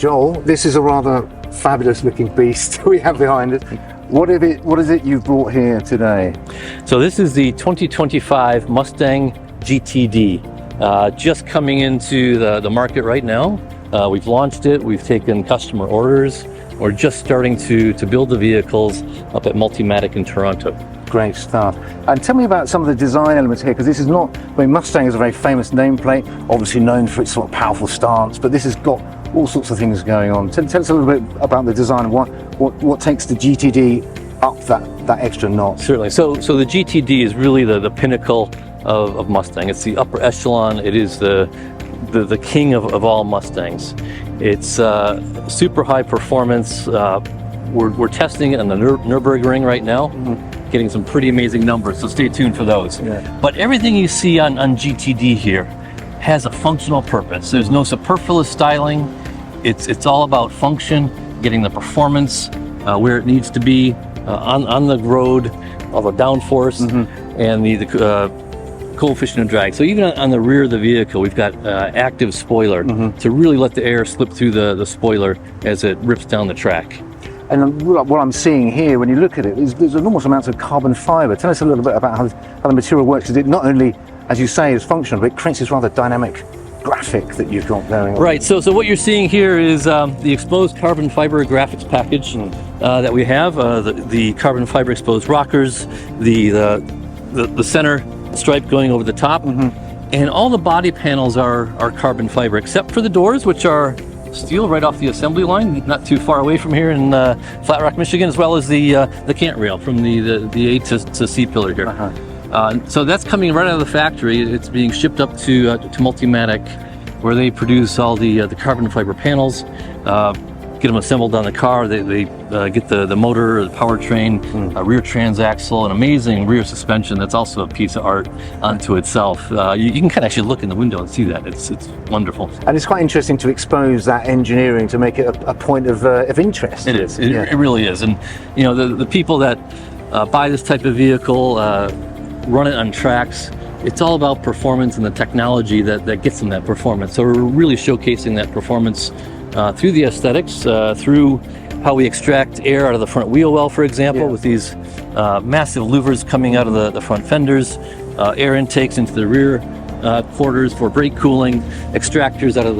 Joel, this is a rather fabulous looking beast we have behind us. What is it you've brought here today? So this is the 2025 Mustang GTD, just coming into the market right now. We've launched it, we've taken customer orders. We're just starting to build the vehicles up at Multimatic in Toronto. Great stuff. And tell me about some of the design elements here, because this is not, I mean, Mustang is a very famous nameplate, obviously known for its sort of powerful stance, but this has got all sorts of things going on. Tell us a little bit about the design and what takes the GTD up that extra notch. Certainly. So the GTD is really the pinnacle of Mustang. It's the upper echelon. It is the king of all Mustangs. It's super high performance. We're testing it on the Nürburgring right now, getting some pretty amazing numbers, so stay tuned for those. Yeah. But everything you see on GTD here has a functional purpose. There's no superfluous styling. It's all about function, getting the performance where it needs to be on the road, all the downforce, and the coefficient of drag. So even on the rear of the vehicle, we've got active spoiler to really let the air slip through the spoiler as it rips down the track. And what I'm seeing here, when you look at it, is there's enormous amounts of carbon fiber. Tell us a little bit about how the material works. Because it not only, as you say, is functional, but it creates this rather dynamic graphic that you've got going on. Right. So what you're seeing here is the exposed carbon fiber graphics package that we have. The carbon fiber exposed rockers, the center stripe going over the top, and all the body panels are carbon fiber, except for the doors, which are steel right off the assembly line, not too far away from here in Flat Rock, Michigan, as well as the cant rail from the A to C pillar here. So that's coming right out of the factory. It's being shipped up to Multimatic, where they produce all the carbon fiber panels, get them assembled on the car. They get the motor, the powertrain, rear transaxle, an amazing rear suspension that's also a piece of art unto itself. You can kind of actually look in the window and see that. It's wonderful. And it's quite interesting to expose that engineering to make it a point of interest. It is. It really is. And you know, the people that buy this type of vehicle, run it on tracks, it's all about performance and the technology that gets them that performance. So we're really showcasing that performance through the aesthetics, through how we extract air out of the front wheel well, for example, with these massive louvers coming out of the front fenders, air intakes into the rear quarters for brake cooling, extractors out of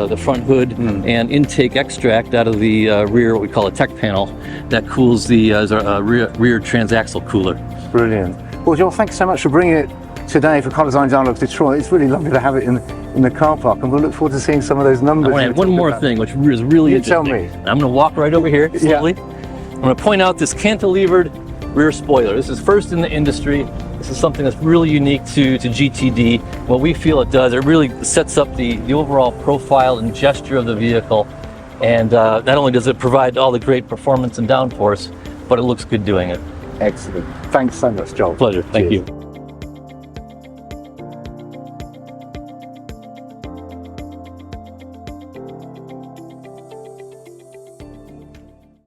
the front hood, and intake extract out of the rear, what we call a tech panel, that cools the rear transaxle cooler. Brilliant. Well, Joel, thanks so much for bringing it today for Car Design Dialogues Detroit. It's really lovely to have it in the car park, and we'll look forward to seeing some of those numbers. I want to add one more thing, which is really interesting. Tell me. I'm going to walk right over here slowly. I'm going to point out this cantilevered rear spoiler. This is first in the industry. This is something that's really unique to GTD. What we feel it does, it really sets up the overall profile and gesture of the vehicle. And not only does it provide all the great performance and downforce, but it looks good doing it. Excellent. Thanks so much, Joel. Pleasure. Thank you.